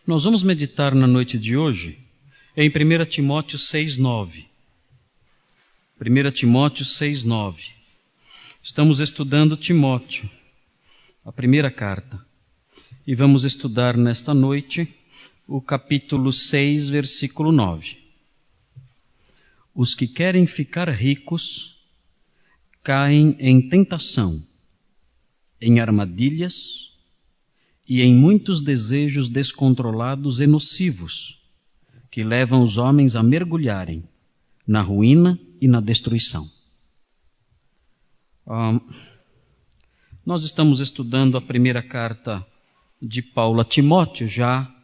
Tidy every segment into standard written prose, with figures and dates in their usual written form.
Nós vamos meditar na noite de hoje em 1 Timóteo 6,9. 1 Timóteo 6,9. Estamos estudando Timóteo, a primeira carta, e vamos estudar nesta noite o capítulo 6, versículo 9. Os que querem ficar ricos caem em tentação, em armadilhas e em muitos desejos descontrolados e nocivos, que levam os homens a mergulharem na ruína e na destruição. Nós estamos estudando a primeira carta de Paulo a Timóteo já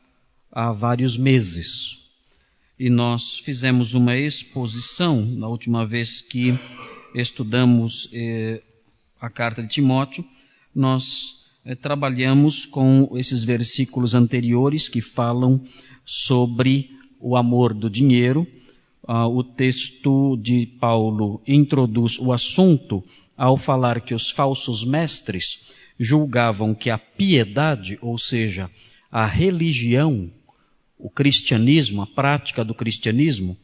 há vários meses. E nós fizemos uma exposição na última vez que estudamos a carta de Timóteo. Nós trabalhamos com esses versículos anteriores que falam sobre o amor do dinheiro. O texto de Paulo introduz o assunto ao falar que os falsos mestres julgavam que a piedade, ou seja, a religião, o cristianismo, a prática do cristianismo,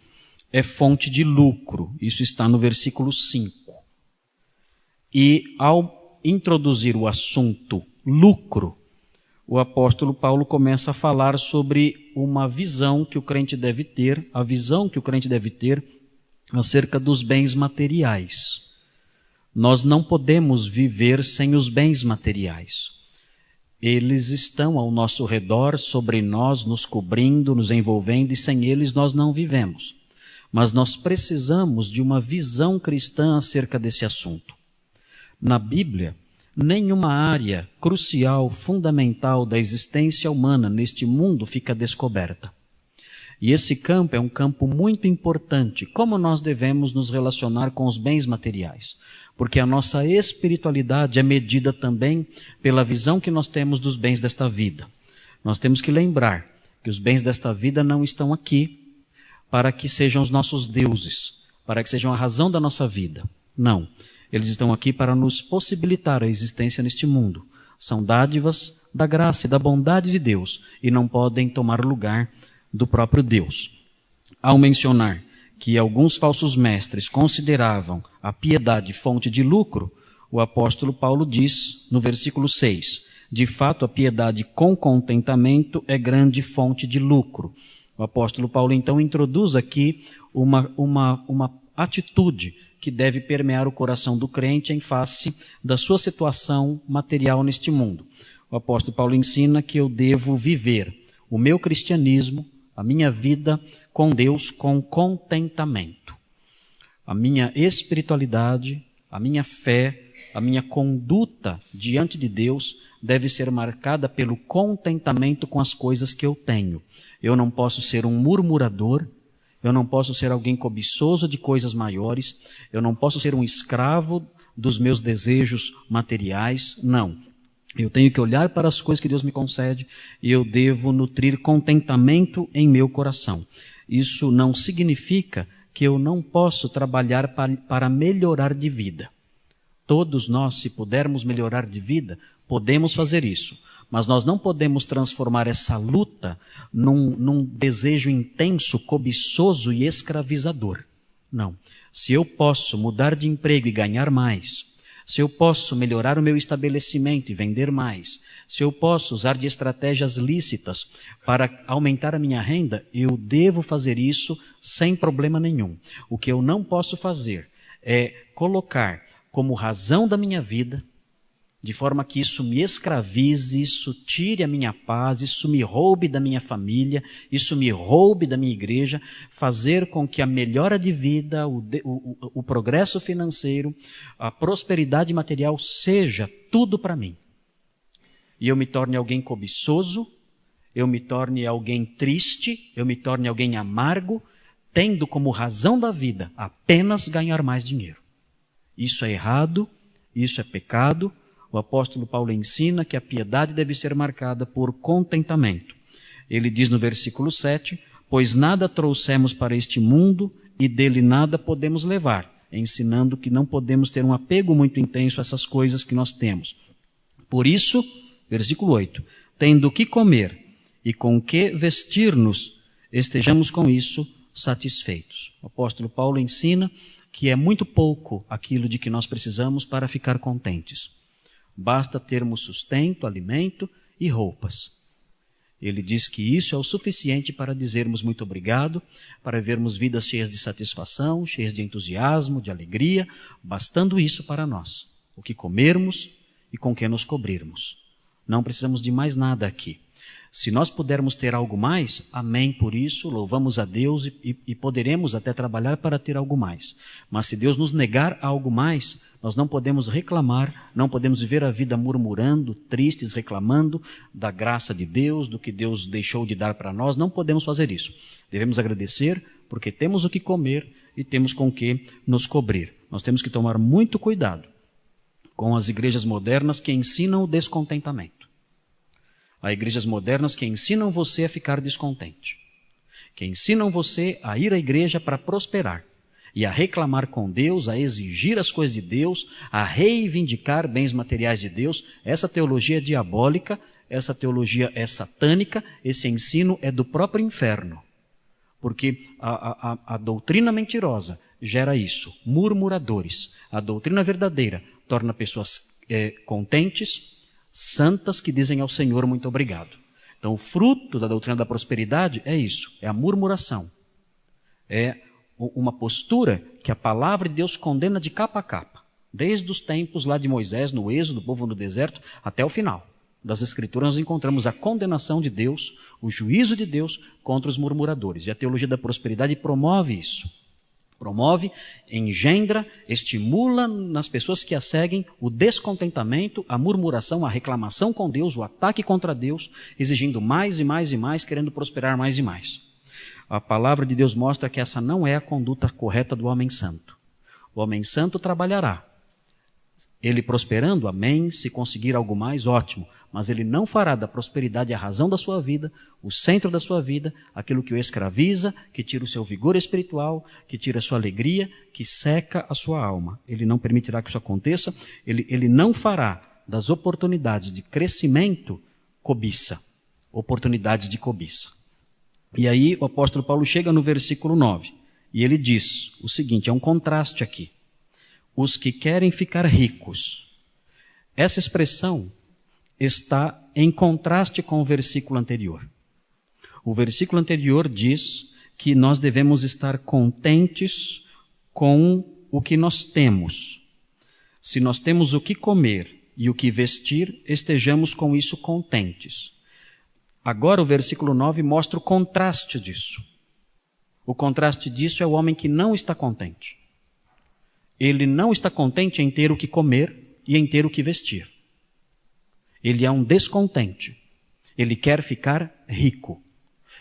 é fonte de lucro. Isso está no versículo 5. E ao introduzir o assunto lucro, o apóstolo Paulo começa a falar sobre uma visão que o crente deve ter, a visão que o crente deve ter acerca dos bens materiais. Nós não podemos viver sem os bens materiais. Eles estão ao nosso redor, sobre nós, nos cobrindo, nos envolvendo, e sem eles nós não vivemos. Mas nós precisamos de uma visão cristã acerca desse assunto. Na Bíblia, nenhuma área crucial, fundamental da existência humana neste mundo fica descoberta. E esse campo é um campo muito importante. Como nós devemos nos relacionar com os bens materiais? Porque a nossa espiritualidade é medida também pela visão que nós temos dos bens desta vida. Nós temos que lembrar que os bens desta vida não estão aqui para que sejam os nossos deuses, para que sejam a razão da nossa vida. Não. Eles estão aqui para nos possibilitar a existência neste mundo. São dádivas da graça e da bondade de Deus e não podem tomar lugar do próprio Deus. Ao mencionar que alguns falsos mestres consideravam a piedade fonte de lucro, o apóstolo Paulo diz no versículo 6, de fato a piedade com contentamento é grande fonte de lucro. O apóstolo Paulo então introduz aqui uma atitude que deve permear o coração do crente em face da sua situação material neste mundo. O apóstolo Paulo ensina que eu devo viver o meu cristianismo, a minha vida com Deus com contentamento. A minha espiritualidade, a minha fé, a minha conduta diante de Deus deve ser marcada pelo contentamento com as coisas que eu tenho. Eu não posso ser um murmurador, eu não posso ser alguém cobiçoso de coisas maiores, eu não posso ser um escravo dos meus desejos materiais, não. Eu tenho que olhar para as coisas que Deus me concede e eu devo nutrir contentamento em meu coração. Isso não significa que eu não posso trabalhar para melhorar de vida. Todos nós, se pudermos melhorar de vida, podemos fazer isso. Mas nós não podemos transformar essa luta num desejo intenso, cobiçoso e escravizador. Não. Se eu posso mudar de emprego e ganhar mais, se eu posso melhorar o meu estabelecimento e vender mais, se eu posso usar de estratégias lícitas para aumentar a minha renda, eu devo fazer isso sem problema nenhum. O que eu não posso fazer é colocar como razão da minha vida, de forma que isso me escravize, isso tire a minha paz, isso me roube da minha família, isso me roube da minha igreja, fazer com que a melhora de vida, o progresso financeiro, a prosperidade material seja tudo para mim. E eu me torne alguém cobiçoso, eu me torne alguém triste, eu me torne alguém amargo, tendo como razão da vida apenas ganhar mais dinheiro. Isso é errado, isso é pecado. O apóstolo Paulo ensina que a piedade deve ser marcada por contentamento. Ele diz no versículo 7, pois nada trouxemos para este mundo e dele nada podemos levar, ensinando que não podemos ter um apego muito intenso a essas coisas que nós temos. Por isso, versículo 8, tendo o que comer e com que vestir-nos, estejamos com isso satisfeitos. O apóstolo Paulo ensina que é muito pouco aquilo de que nós precisamos para ficar contentes. Basta termos sustento, alimento e roupas. Ele diz que isso é o suficiente para dizermos muito obrigado, para vermos vidas cheias de satisfação, cheias de entusiasmo, de alegria, bastando isso para nós, o que comermos e com que nos cobrirmos. Não precisamos de mais nada aqui. Se nós pudermos ter algo mais, amém por isso, louvamos a Deus e poderemos até trabalhar para ter algo mais. Mas se Deus nos negar algo mais, nós não podemos reclamar, não podemos viver a vida murmurando, tristes, reclamando da graça de Deus, do que Deus deixou de dar para nós. Não podemos fazer isso. Devemos agradecer porque temos o que comer e temos com que nos cobrir. Nós temos que tomar muito cuidado com as igrejas modernas que ensinam o descontentamento. Há igrejas modernas que ensinam você a ficar descontente, que ensinam você a ir à igreja para prosperar e a reclamar com Deus, a exigir as coisas de Deus, a reivindicar bens materiais de Deus. Essa teologia é diabólica, essa teologia é satânica, esse ensino é do próprio inferno, porque a doutrina mentirosa gera isso, murmuradores. A doutrina verdadeira torna pessoas contentes, santas, que dizem ao Senhor muito obrigado. Então o fruto da doutrina da prosperidade é isso, é a murmuração. É uma postura que a palavra de Deus condena de capa a capa, desde os tempos lá de Moisés, no êxodo, do povo no deserto, até o final das Escrituras nós encontramos a condenação de Deus, o juízo de Deus contra os murmuradores. E a teologia da prosperidade promove isso. Promove, engendra, estimula nas pessoas que a seguem o descontentamento, a murmuração, a reclamação com Deus, o ataque contra Deus, exigindo mais e mais e mais, querendo prosperar mais e mais. A palavra de Deus mostra que essa não é a conduta correta do homem santo. O homem santo trabalhará. Ele prosperando, amém, se conseguir algo mais, ótimo. Mas ele não fará da prosperidade a razão da sua vida, o centro da sua vida, aquilo que o escraviza, que tira o seu vigor espiritual, que tira a sua alegria, que seca a sua alma. Ele não permitirá que isso aconteça, ele não fará das oportunidades de crescimento cobiça, oportunidades de cobiça. E aí o apóstolo Paulo chega no versículo 9, e ele diz o seguinte, é um contraste aqui. Os que querem ficar ricos. Essa expressão está em contraste com o versículo anterior. O versículo anterior diz que nós devemos estar contentes com o que nós temos. Se nós temos o que comer e o que vestir, estejamos com isso contentes. Agora o versículo 9 mostra o contraste disso. O contraste disso é o homem que não está contente. Ele não está contente em ter o que comer e em ter o que vestir. Ele é um descontente. Ele quer ficar rico.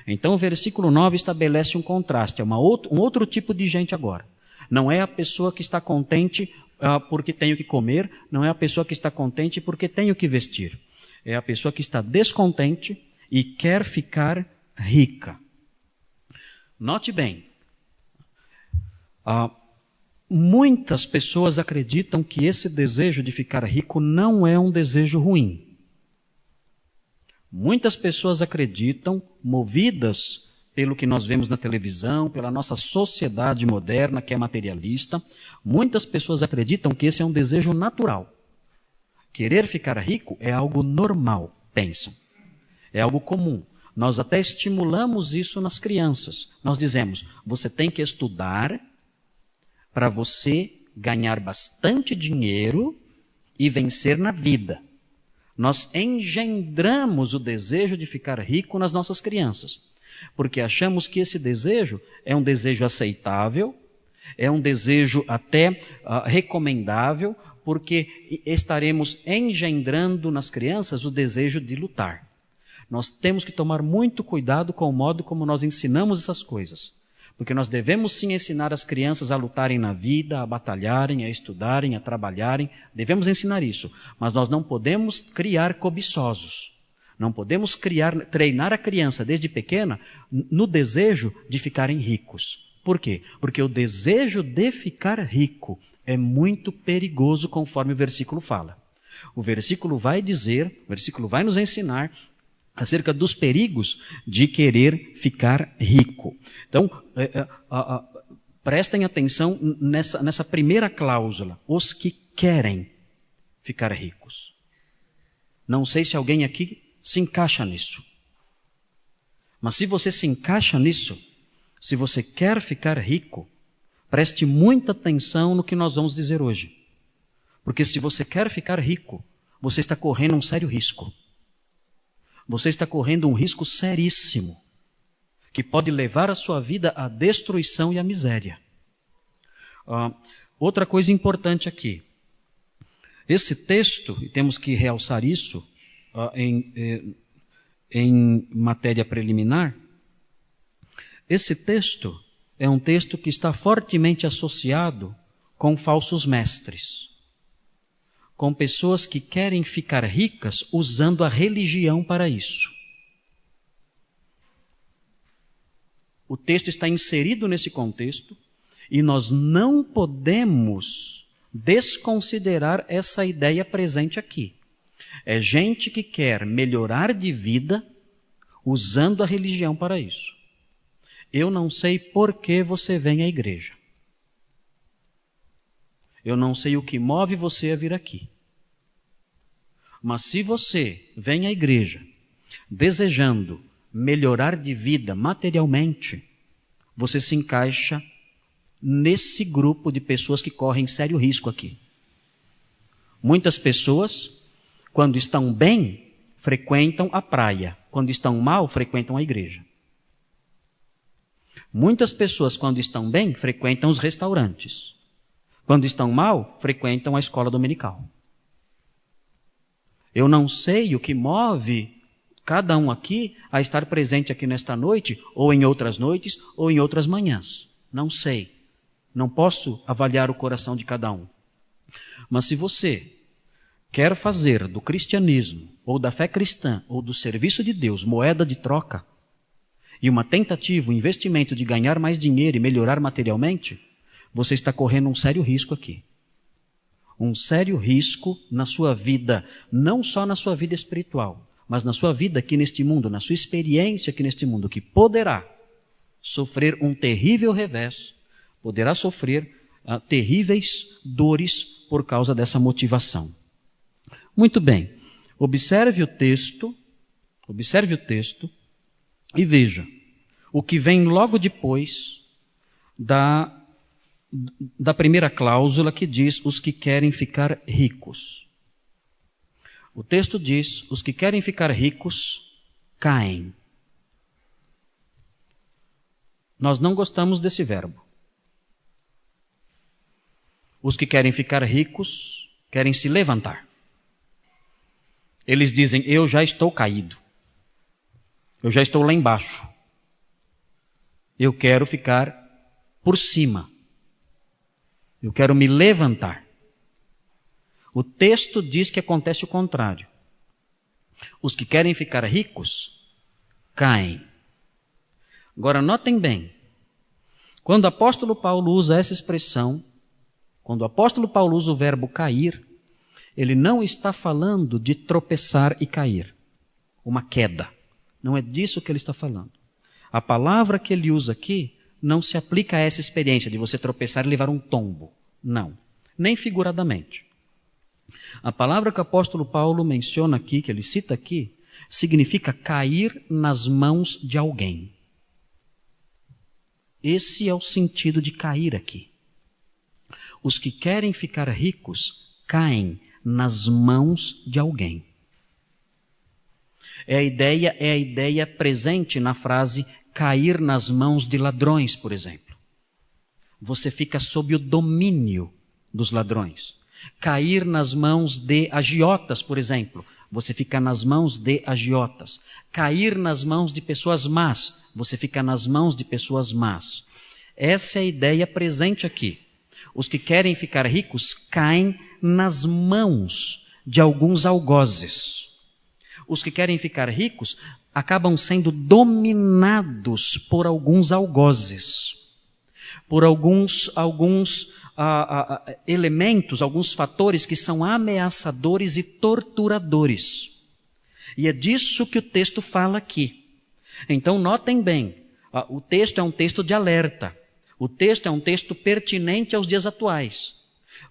Então o versículo 9 estabelece um contraste. É um outro tipo de gente agora. Não é a pessoa que está contente porque tem o que comer. Não é a pessoa que está contente porque tem o que vestir. É a pessoa que está descontente e quer ficar rica. Note bem. Muitas pessoas acreditam que esse desejo de ficar rico não é um desejo ruim. Muitas pessoas acreditam, movidas pelo que nós vemos na televisão, pela nossa sociedade moderna que é materialista, muitas pessoas acreditam que esse é um desejo natural. Querer ficar rico é algo normal, pensam. É algo comum. Nós até estimulamos isso nas crianças. Nós dizemos, você tem que estudar para você ganhar bastante dinheiro e vencer na vida. Nós engendramos o desejo de ficar rico nas nossas crianças, porque achamos que esse desejo é um desejo aceitável, é um desejo até recomendável, porque estaremos engendrando nas crianças o desejo de lutar. Nós temos que tomar muito cuidado com o modo como nós ensinamos essas coisas. Porque nós devemos sim ensinar as crianças a lutarem na vida, a batalharem, a estudarem, a trabalharem. Devemos ensinar isso. Mas nós não podemos criar cobiçosos. Não podemos treinar a criança desde pequena no desejo de ficarem ricos. Por quê? Porque o desejo de ficar rico é muito perigoso, conforme o versículo fala. O versículo vai dizer, o versículo vai nos ensinar acerca dos perigos de querer ficar rico. Então, prestem atenção nessa primeira cláusula, os que querem ficar ricos. Não sei se alguém aqui se encaixa nisso. Mas se você se encaixa nisso, se você quer ficar rico, preste muita atenção no que nós vamos dizer hoje. Porque se você quer ficar rico, você está correndo um sério risco. Você está correndo um risco seríssimo, que pode levar a sua vida à destruição e à miséria. Outra coisa importante aqui. Esse texto, e temos que realçar isso em matéria preliminar, esse texto é um texto que está fortemente associado com falsos mestres, com pessoas que querem ficar ricas usando a religião para isso. O texto está inserido nesse contexto e nós não podemos desconsiderar essa ideia presente aqui. É gente que quer melhorar de vida usando a religião para isso. Eu não sei por que você vem à igreja. Eu não sei o que move você a vir aqui. Mas se você vem à igreja desejando melhorar de vida materialmente, você se encaixa nesse grupo de pessoas que correm sério risco aqui. Muitas pessoas, quando estão bem, frequentam a praia. Quando estão mal, frequentam a igreja. Muitas pessoas, quando estão bem, frequentam os restaurantes. Quando estão mal, frequentam a escola dominical. Eu não sei o que move cada um aqui a estar presente aqui nesta noite, ou em outras noites, ou em outras manhãs. Não sei. Não posso avaliar o coração de cada um. Mas se você quer fazer do cristianismo, ou da fé cristã, ou do serviço de Deus, moeda de troca, e uma tentativa, um investimento de ganhar mais dinheiro e melhorar materialmente, você está correndo um sério risco aqui. Um sério risco na sua vida, não só na sua vida espiritual, mas na sua vida aqui neste mundo, na sua experiência aqui neste mundo, que poderá sofrer um terrível revés, poderá sofrer terríveis dores por causa dessa motivação. Muito bem, observe o texto e veja o que vem logo depois da primeira cláusula que diz os que querem ficar ricos. O texto diz, os que querem ficar ricos caem. Nós não gostamos desse verbo. Os que querem ficar ricos querem se levantar. Eles dizem, eu já estou caído. Eu já estou lá embaixo. Eu quero ficar por cima. Eu quero me levantar. O texto diz que acontece o contrário. Os que querem ficar ricos, caem. Agora, notem bem. Quando o apóstolo Paulo usa essa expressão, quando o apóstolo Paulo usa o verbo cair, ele não está falando de tropeçar e cair. Uma queda. Não é disso que ele está falando. A palavra que ele usa aqui não se aplica a essa experiência de você tropeçar e levar um tombo. Não. Nem figuradamente. A palavra que o apóstolo Paulo menciona aqui, que ele cita aqui, significa cair nas mãos de alguém. Esse é o sentido de cair aqui. Os que querem ficar ricos caem nas mãos de alguém. É a ideia presente na frase cair nas mãos de ladrões, por exemplo. Você fica sob o domínio dos ladrões. Cair nas mãos de agiotas, por exemplo. Você fica nas mãos de agiotas. Cair nas mãos de pessoas más. Você fica nas mãos de pessoas más. Essa é a ideia presente aqui. Os que querem ficar ricos caem nas mãos de alguns algozes. Os que querem ficar ricos acabam sendo dominados por alguns algozes, por alguns elementos, alguns fatores que são ameaçadores e torturadores. E é disso que o texto fala aqui. Então notem bem, o texto é um texto de alerta. O texto é um texto pertinente aos dias atuais.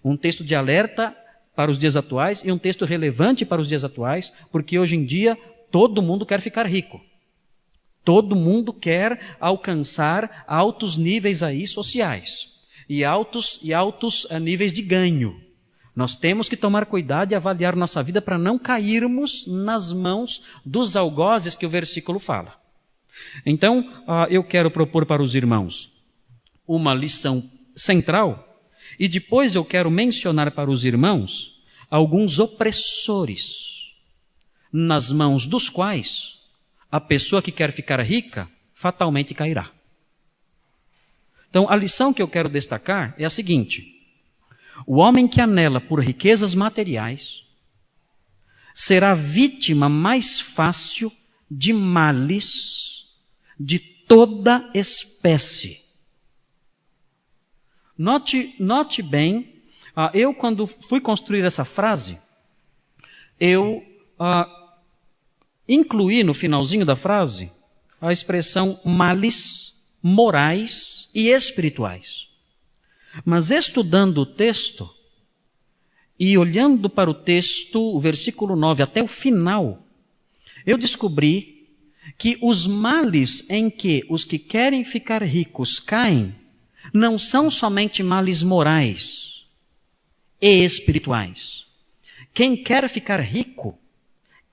Um texto de alerta para os dias atuais e um texto relevante para os dias atuais, porque hoje em dia todo mundo quer ficar rico. Todo mundo quer alcançar altos níveis aí sociais e altos níveis de ganho. Nós temos que tomar cuidado e avaliar nossa vida para não cairmos nas mãos dos algozes que o versículo fala. Então, eu quero propor para os irmãos uma lição central e depois eu quero mencionar para os irmãos alguns opressores nas mãos dos quais a pessoa que quer ficar rica fatalmente cairá. Então, a lição que eu quero destacar é a seguinte: o homem que anela por riquezas materiais será vítima mais fácil de males de toda espécie. Note bem, eu quando fui construir essa frase, eu incluí no finalzinho da frase a expressão males morais e espirituais. Mas estudando o texto e olhando para o texto, o versículo 9 até o final, eu descobri que os males em que os que querem ficar ricos caem não são somente males morais e espirituais. Quem quer ficar rico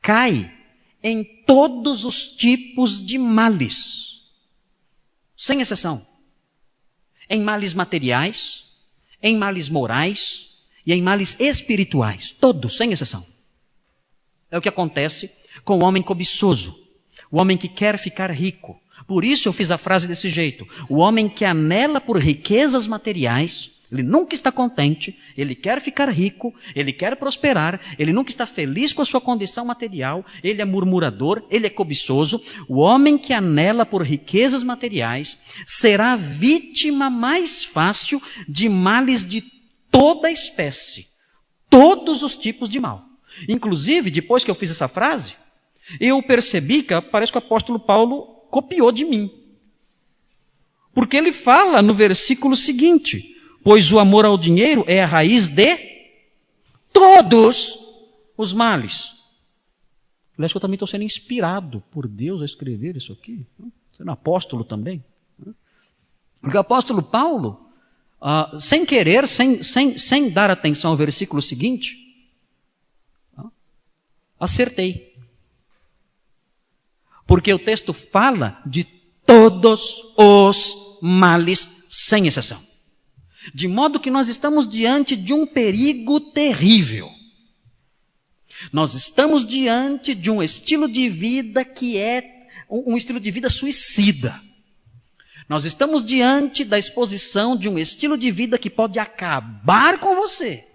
cai em todos os tipos de males, sem exceção. Em males materiais, em males morais e em males espirituais, todos, sem exceção. É o que acontece com o homem cobiçoso, o homem que quer ficar rico. Por isso eu fiz a frase desse jeito: o homem que anela por riquezas materiais, ele nunca está contente, ele quer ficar rico, ele quer prosperar, ele nunca está feliz com a sua condição material, ele é murmurador, ele é cobiçoso. O homem que anela por riquezas materiais será vítima mais fácil de males de toda espécie, todos os tipos de mal. Inclusive, depois que eu fiz essa frase, eu percebi que parece que o apóstolo Paulo copiou de mim. Porque ele fala no versículo seguinte: pois o amor ao dinheiro é a raiz de todos os males. Aliás, que eu também estou sendo inspirado por Deus a escrever isso aqui. Sendo apóstolo também. Porque o apóstolo Paulo, sem querer, sem dar atenção ao versículo seguinte, acertei. Porque o texto fala de todos os males, sem exceção. De modo que nós estamos diante de um perigo terrível. Nós estamos diante de um estilo de vida que é um estilo de vida suicida. Nós estamos diante da exposição de um estilo de vida que pode acabar com você,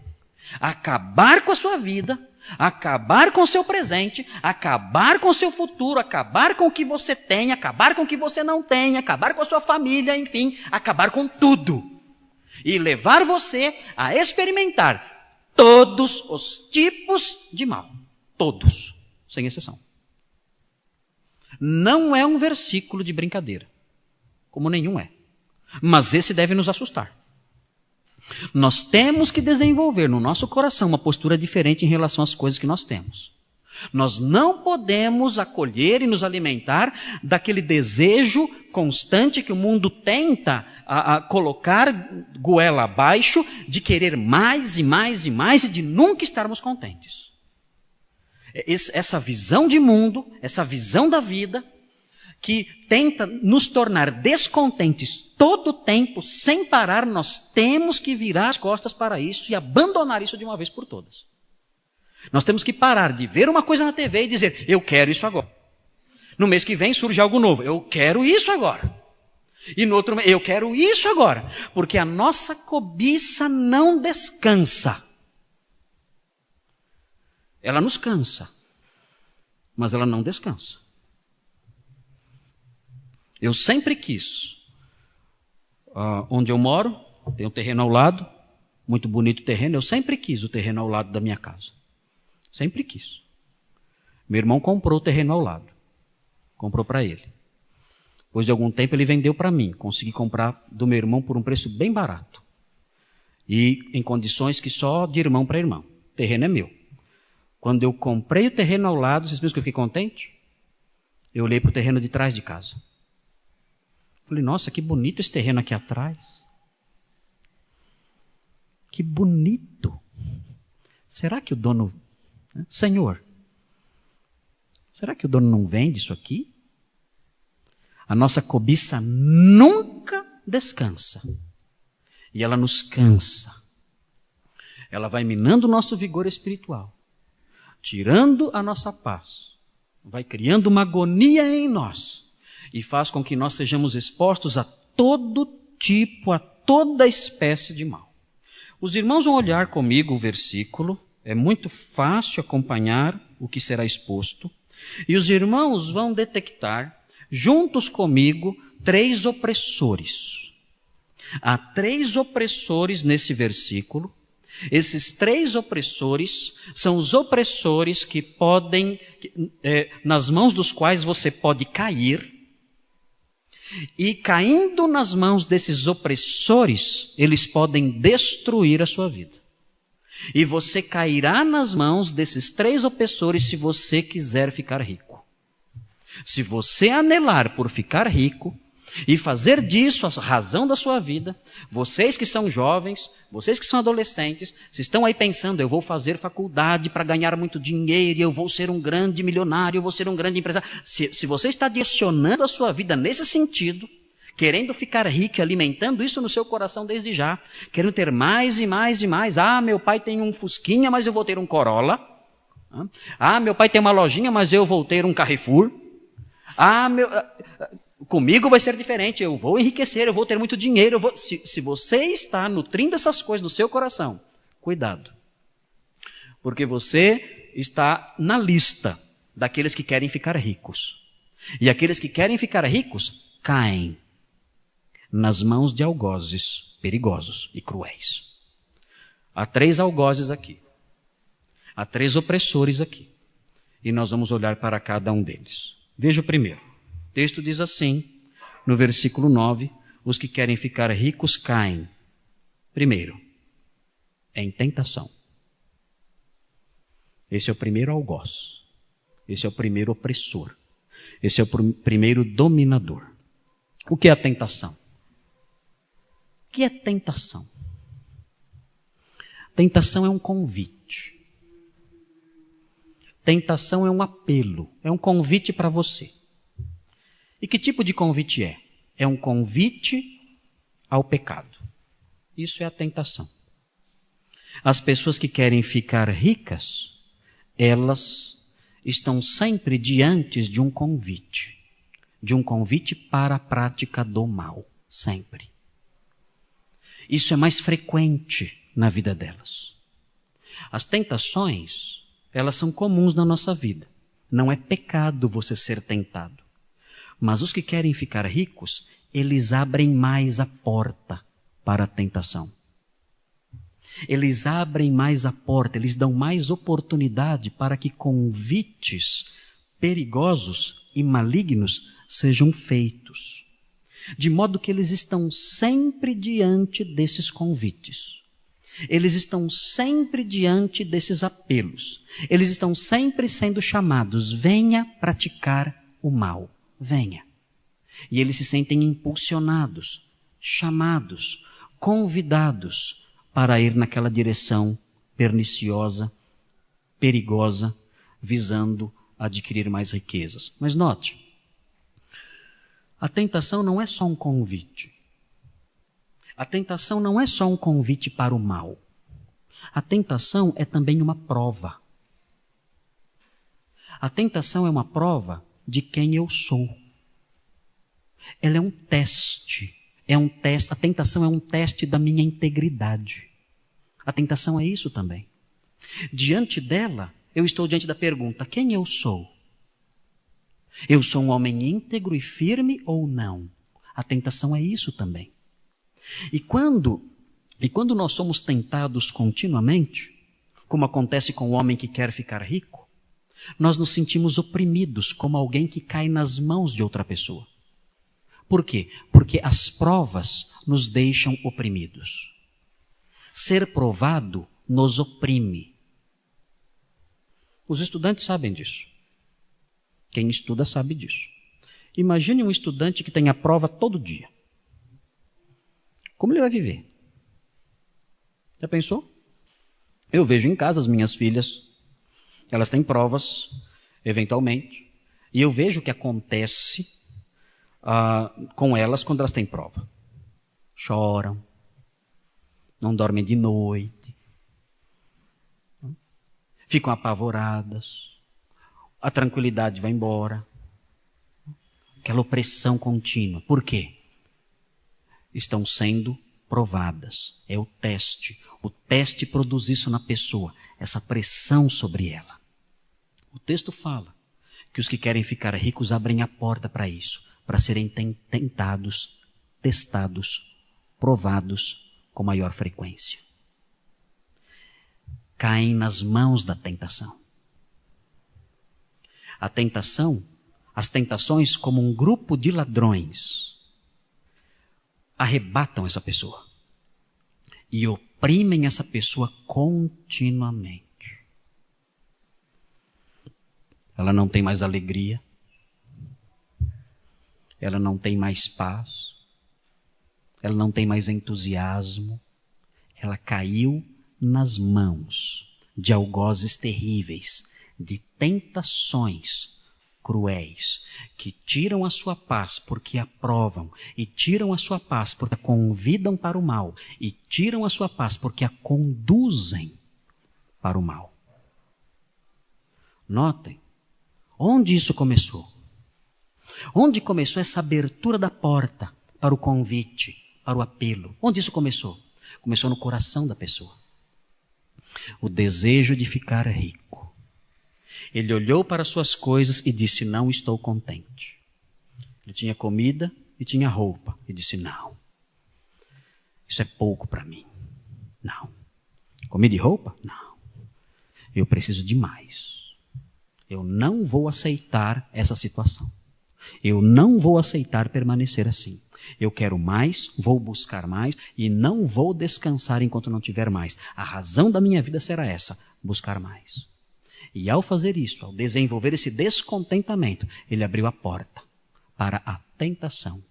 acabar com a sua vida, acabar com o seu presente, acabar com o seu futuro, acabar com o que você tem, acabar com o que você não tem, acabar com a sua família, enfim, acabar com tudo. E levar você a experimentar todos os tipos de mal. Todos, sem exceção. Não é um versículo de brincadeira, como nenhum é. Mas esse deve nos assustar. Nós temos que desenvolver no nosso coração uma postura diferente em relação às coisas que nós temos. Nós não podemos acolher e nos alimentar daquele desejo constante que o mundo tenta colocar goela abaixo, de querer mais e mais e mais e de nunca estarmos contentes. Essa visão de mundo, essa visão da vida, que tenta nos tornar descontentes todo o tempo, sem parar, nós temos que virar as costas para isso e abandonar isso de uma vez por todas. Nós temos que parar de ver uma coisa na TV e dizer, eu quero isso agora. No mês que vem surge algo novo, eu quero isso agora. E no outro mês, eu quero isso agora. Porque a nossa cobiça não descansa. Ela nos cansa, mas ela não descansa. Eu sempre quis, onde eu moro, tem um terreno ao lado, muito bonito terreno, eu sempre quis o terreno ao lado da minha casa. Sempre quis. Meu irmão comprou o terreno ao lado. Comprou para ele. Depois de algum tempo ele vendeu para mim. Consegui comprar do meu irmão por um preço bem barato. E em condições que só de irmão para irmão. O terreno é meu. Quando eu comprei o terreno ao lado, vocês pensam que eu fiquei contente? Eu olhei para o terreno de trás de casa. Falei, nossa, que bonito esse terreno aqui atrás. Que bonito. Será que o dono... Senhor, será que o dono não vende isso aqui? A nossa cobiça nunca descansa. E ela nos cansa. Ela vai minando o nosso vigor espiritual. Tirando a nossa paz. Vai criando uma agonia em nós. E faz com que nós sejamos expostos a todo tipo, a toda espécie de mal. Os irmãos vão olhar comigo o versículo. É muito fácil acompanhar o que será exposto. E os irmãos vão detectar, juntos comigo, 3 opressores. Há 3 opressores nesse versículo. Esses 3 opressores são os opressores que podem, nas mãos dos quais você pode cair. E caindo nas mãos desses opressores, eles podem destruir a sua vida. E você cairá nas mãos desses 3 opressores se você quiser ficar rico. Se você anelar por ficar rico e fazer disso a razão da sua vida, vocês que são jovens, vocês que são adolescentes, se estão aí pensando, eu vou fazer faculdade para ganhar muito dinheiro, eu vou ser um grande milionário, eu vou ser um grande empresário. Se você está direcionando a sua vida nesse sentido, querendo ficar rico e alimentando isso no seu coração desde já, querendo ter mais e mais e mais. Ah, meu pai tem um Fusquinha, mas eu vou ter um Corolla. Ah, meu pai tem uma lojinha, mas eu vou ter um Carrefour. Comigo vai ser diferente, eu vou enriquecer, eu vou ter muito dinheiro. Se você está nutrindo essas coisas no seu coração, cuidado. Porque você está na lista daqueles que querem ficar ricos. E aqueles que querem ficar ricos caem nas mãos de algozes perigosos e cruéis. Há 3 algozes aqui. Há 3 opressores aqui. E nós vamos olhar para cada um deles. Veja o primeiro. O texto diz assim, no versículo 9, os que querem ficar ricos caem. Primeiro, em tentação. Esse é o primeiro algoz. Esse é o primeiro opressor. Esse é o primeiro dominador. O que é a tentação? O que é tentação? Tentação é um convite. Tentação é um apelo, é um convite para você. E que tipo de convite é? É um convite ao pecado. Isso é a tentação. As pessoas que querem ficar ricas, elas estão sempre diante de um convite para a prática do mal, sempre. Isso é mais frequente na vida delas. As tentações, elas são comuns na nossa vida. Não é pecado você ser tentado. Mas os que querem ficar ricos, eles abrem mais a porta para a tentação. Eles abrem mais a porta, eles dão mais oportunidade para que convites perigosos e malignos sejam feitos. De modo que eles estão sempre diante desses convites. Eles estão sempre diante desses apelos. Eles estão sempre sendo chamados, venha praticar o mal, venha. E eles se sentem impulsionados, chamados, convidados para ir naquela direção perniciosa, perigosa, visando adquirir mais riquezas. Mas note, a tentação não é só um convite. A tentação não é só um convite para o mal. A tentação é também uma prova. A tentação é uma prova de quem eu sou. Ela é um teste. A tentação é um teste da minha integridade. A tentação é isso também. Diante dela, eu estou diante da pergunta, quem eu sou? Eu sou um homem íntegro e firme ou não? A tentação é isso também. E quando nós somos tentados continuamente, como acontece com o homem que quer ficar rico, Nós nos sentimos oprimidos como alguém que cai nas mãos de outra pessoa. Por quê? Porque as provas nos deixam oprimidos. Ser provado nos oprime. Os estudantes sabem disso. Quem estuda sabe disso. Imagine um estudante que tem a prova todo dia. Como ele vai viver? Já pensou? Eu vejo em casa as minhas filhas, elas têm provas, eventualmente, e eu vejo o que acontece com elas quando elas têm prova. Choram, não dormem de noite, ficam apavoradas, a tranquilidade vai embora, aquela opressão contínua. Por quê? Estão sendo provadas. É o teste. O teste produz isso na pessoa, essa pressão sobre ela. O texto fala que os que querem ficar ricos abrem a porta para isso, para serem tentados, testados, provados com maior frequência. Caem nas mãos da tentação. A tentação, as tentações como um grupo de ladrões, arrebatam essa pessoa e oprimem essa pessoa continuamente. Ela não tem mais alegria, ela não tem mais paz, ela não tem mais entusiasmo, ela caiu nas mãos de algozes terríveis, de tentações cruéis, que tiram a sua paz porque a provam, e tiram a sua paz porque a convidam para o mal, e tiram a sua paz porque a conduzem para o mal. Notem, onde isso começou? Onde começou essa abertura da porta para o convite, para o apelo? Onde isso começou? Começou no coração da pessoa. O desejo de ficar rico. Ele olhou para suas coisas e disse, não estou contente. Ele tinha comida e tinha roupa. E disse, não, isso é pouco para mim. Não. Comida e roupa? Não. Eu preciso de mais. Eu não vou aceitar essa situação. Eu não vou aceitar permanecer assim. Eu quero mais, vou buscar mais e não vou descansar enquanto não tiver mais. A razão da minha vida será essa, buscar mais. E ao fazer isso, ao desenvolver esse descontentamento, ele abriu a porta para a tentação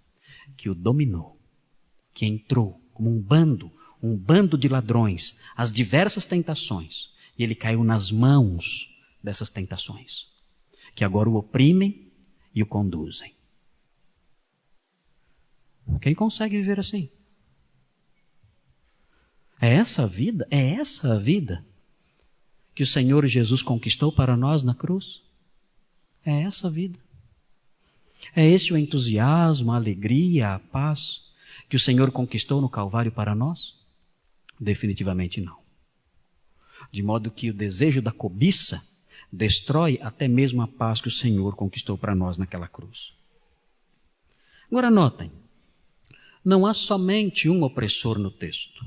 que o dominou, que entrou como um bando de ladrões, as diversas tentações, e ele caiu nas mãos dessas tentações, que agora o oprimem e o conduzem. Quem consegue viver assim? É essa a vida? É essa a vida que o Senhor Jesus conquistou para nós na cruz? É essa a vida. É esse o entusiasmo, a alegria, a paz que o Senhor conquistou no Calvário para nós? Definitivamente não. De modo que o desejo da cobiça destrói até mesmo a paz que o Senhor conquistou para nós naquela cruz. Agora notem, não há somente um opressor no texto.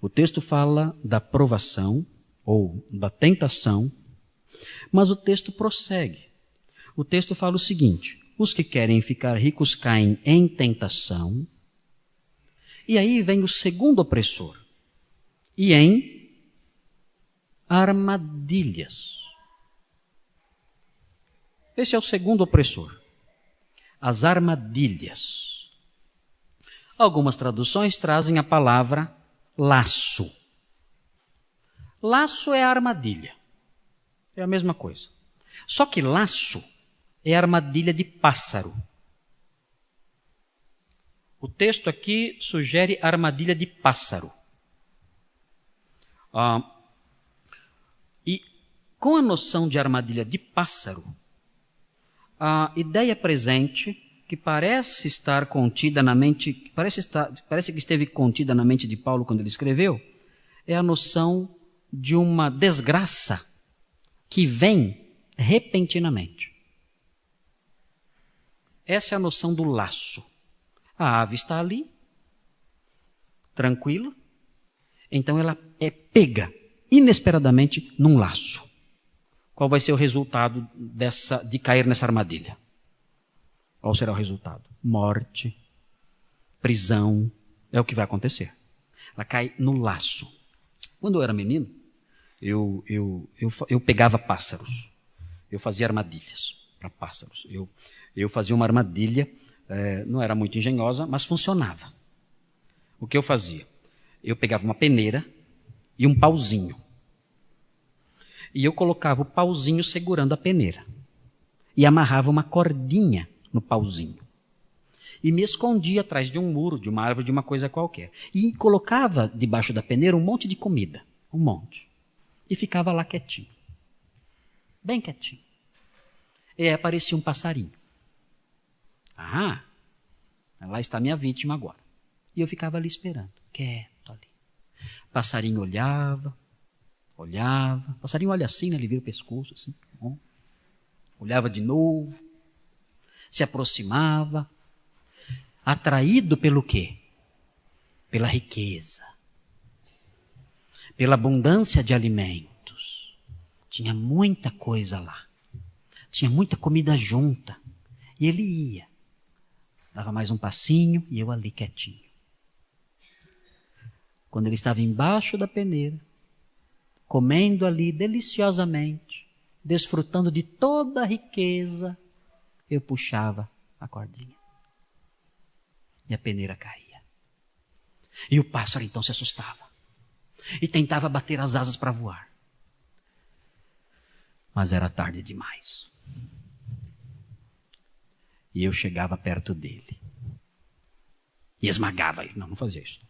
O texto fala da provação, ou da tentação, mas o texto prossegue. O texto fala o seguinte, os que querem ficar ricos caem em tentação, e aí vem o segundo opressor, e em armadilhas. Esse é o segundo opressor, as armadilhas. Algumas traduções trazem a palavra laço. Laço é armadilha. É a mesma coisa. Só que laço é armadilha de pássaro. O texto aqui sugere armadilha de pássaro. E com a noção de armadilha de pássaro, a ideia presente, que parece estar contida na mente, parece que esteve contida na mente de Paulo quando ele escreveu, é a noção de uma desgraça que vem repentinamente. Essa é a noção do laço. A ave está ali, tranquila, então ela é pega inesperadamente num laço. qual vai ser o resultado de cair nessa armadilha? Qual será o resultado? Morte, prisão, é o que vai acontecer. Ela cai no laço. Quando eu era menino, eu pegava pássaros. Eu fazia armadilhas para pássaros. Eu fazia uma armadilha, não era muito engenhosa, mas funcionava. O que eu fazia? Eu pegava uma peneira e um pauzinho. E eu colocava o pauzinho segurando a peneira. E amarrava uma cordinha no pauzinho. E me escondia atrás de um muro, de uma árvore, de uma coisa qualquer. E colocava debaixo da peneira um monte de comida. Um monte. E ficava lá quietinho. Bem quietinho. E aí aparecia um passarinho. Ah, lá está minha vítima agora. E eu ficava ali esperando, quieto ali. Passarinho olhava. Passarinho olha assim, né? Ele vira o pescoço assim. Ó. Olhava de novo. Se aproximava. Atraído pelo quê? Pela riqueza. Pela abundância de alimentos. Tinha muita coisa lá. Tinha muita comida junta. E ele ia. Dava mais um passinho e eu ali quietinho. Quando ele estava embaixo da peneira, comendo ali deliciosamente, desfrutando de toda a riqueza, eu puxava a cordinha. E a peneira caía. E o pássaro então se assustava. E tentava bater as asas para voar. Mas era tarde demais. E eu chegava perto dele. E esmagava ele. Não fazia isso.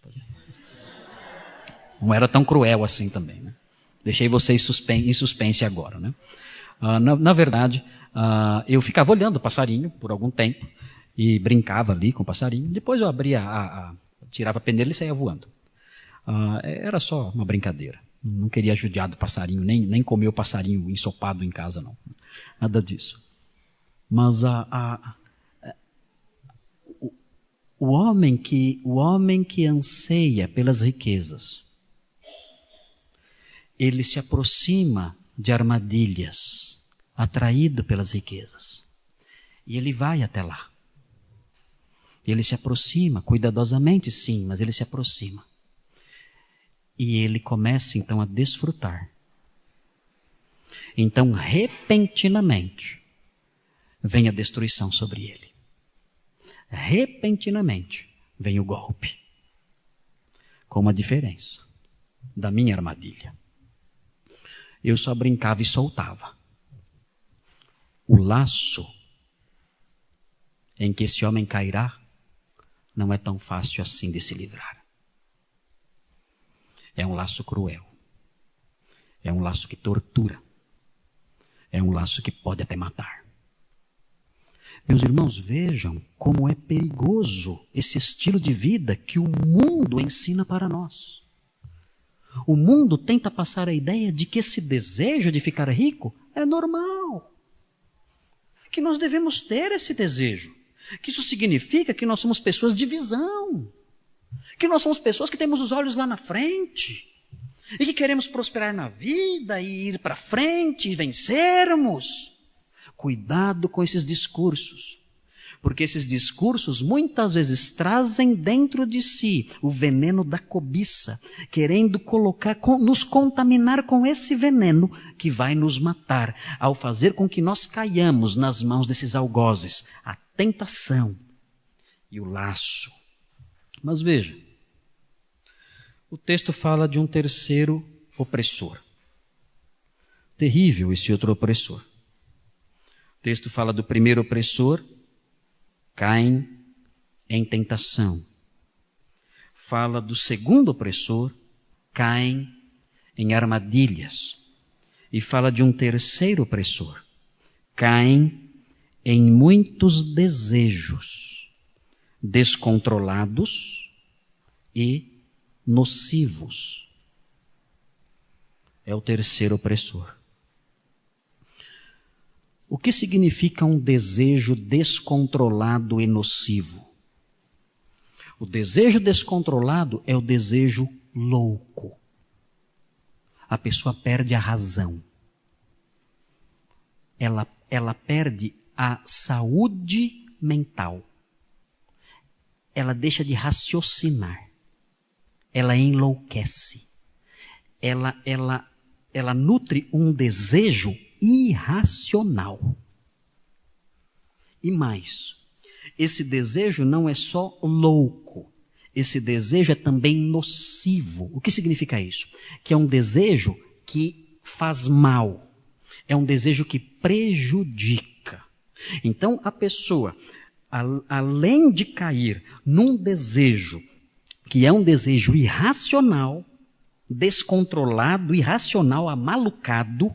Não era tão cruel assim também, né? Deixei vocês em suspense agora, né? Na verdade, eu ficava olhando o passarinho por algum tempo e brincava ali com o passarinho. Depois eu abria, tirava a peneira e ele saía voando. Era só uma brincadeira. Não queria judiar do passarinho, nem comer o passarinho ensopado em casa, não. Nada disso. Mas o homem que anseia pelas riquezas, ele se aproxima de armadilhas, atraído pelas riquezas. E ele vai até lá. Ele se aproxima, cuidadosamente sim, mas ele se aproxima. E ele começa então a desfrutar. Então, repentinamente, vem a destruição sobre ele. Repentinamente, vem o golpe. Com uma diferença da minha armadilha. Eu só brincava e soltava. O laço em que esse homem cairá não é tão fácil assim de se livrar. É um laço cruel. É um laço que tortura. É um laço que pode até matar. Meus irmãos, vejam como é perigoso esse estilo de vida que o mundo ensina para nós. O mundo tenta passar a ideia de que esse desejo de ficar rico é normal. Que nós devemos ter esse desejo. Que isso significa que nós somos pessoas de visão. Que nós somos pessoas que temos os olhos lá na frente. E que queremos prosperar na vida e ir para frente e vencermos. Cuidado com esses discursos. Porque esses discursos muitas vezes trazem dentro de si o veneno da cobiça, querendo nos contaminar com esse veneno que vai nos matar, ao fazer com que nós caiamos nas mãos desses algozes, a tentação e o laço. Mas veja, o texto fala de um terceiro opressor. Terrível esse outro opressor. O texto fala do primeiro opressor, caem em tentação. Fala do segundo opressor, caem em armadilhas. E fala de um terceiro opressor, caem em muitos desejos descontrolados e nocivos. É o terceiro opressor. O que significa um desejo descontrolado e nocivo? O desejo descontrolado é o desejo louco. A pessoa perde a razão. ela perde a saúde mental. Ela deixa de raciocinar. Ela enlouquece. Ela nutre um desejo irracional. E mais, esse desejo não é só louco. Esse desejo é também nocivo. O que significa isso? Que é um desejo que faz mal. É um desejo que prejudica. Então, a pessoa, além de cair num desejo que é um desejo irracional, descontrolado, irracional, amalucado,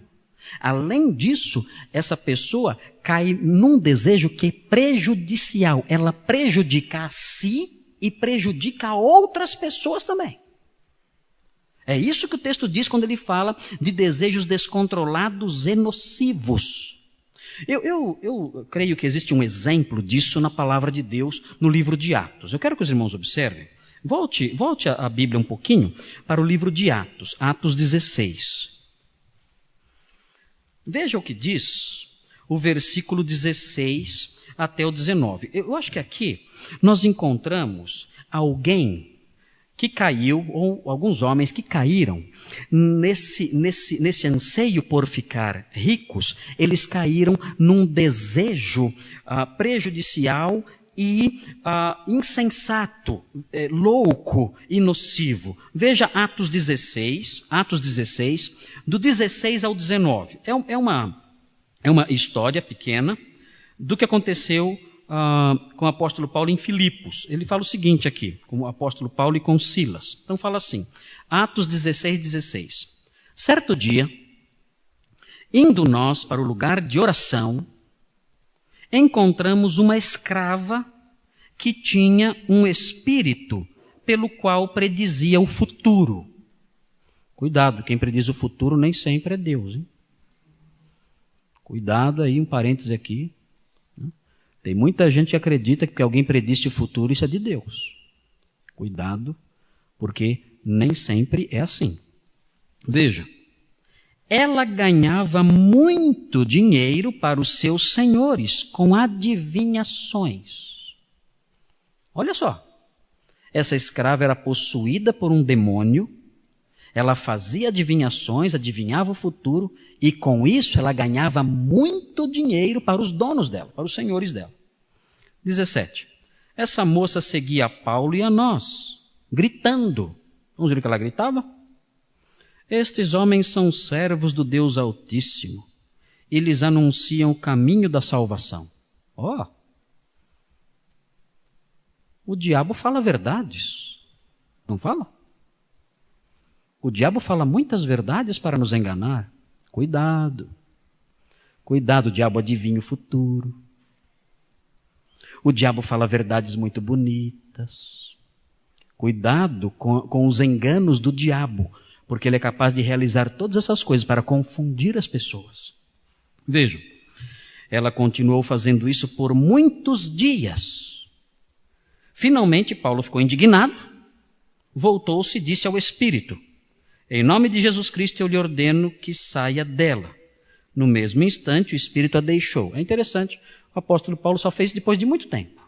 além disso, essa pessoa cai num desejo que é prejudicial. Ela prejudica a si e prejudica a outras pessoas também. É isso que o texto diz quando ele fala de desejos descontrolados e nocivos. Eu creio que existe um exemplo disso na palavra de Deus no livro de Atos. Eu quero que os irmãos observem. Volte a Bíblia um pouquinho para o livro de Atos, Atos 16. Veja o que diz o versículo 16 até o 19. Eu acho que aqui nós encontramos alguém que caiu, ou alguns homens que caíram nesse anseio por ficar ricos. Eles caíram num desejo prejudicial e insensato, louco e nocivo. Veja Atos 16, do 16 ao 19. É uma história pequena do que aconteceu com o apóstolo Paulo em Filipos. Ele fala o seguinte aqui, com o apóstolo Paulo e com Silas. Então fala assim, Atos 16. Certo dia, indo nós para o lugar de oração, encontramos uma escrava que tinha um espírito pelo qual predizia o futuro. Cuidado, quem prediz o futuro nem sempre é Deus, hein? Cuidado aí, um parêntese aqui. Tem muita gente que acredita que porque alguém predisse o futuro, isso é de Deus. Cuidado, porque nem sempre é assim. Veja, ela ganhava muito dinheiro para os seus senhores com adivinhações. Olha só, essa escrava era possuída por um demônio, ela fazia adivinhações, adivinhava o futuro, e com isso ela ganhava muito dinheiro para os donos dela, para os senhores dela. 17. Essa moça seguia a Paulo e a nós, gritando. Vamos ver o que ela gritava? Estes homens são servos do Deus Altíssimo e lhes anunciam o caminho da salvação. Ó! O diabo fala verdades, não fala? O diabo fala muitas verdades para nos enganar. Cuidado. Cuidado, o diabo adivinha o futuro. O diabo fala verdades muito bonitas. Cuidado com os enganos do diabo, porque ele é capaz de realizar todas essas coisas para confundir as pessoas. Vejam, ela continuou fazendo isso por muitos dias. Finalmente, Paulo ficou indignado, voltou-se e disse ao Espírito: em nome de Jesus Cristo eu lhe ordeno que saia dela. No mesmo instante o Espírito a deixou. É interessante, o apóstolo Paulo só fez isso depois de muito tempo.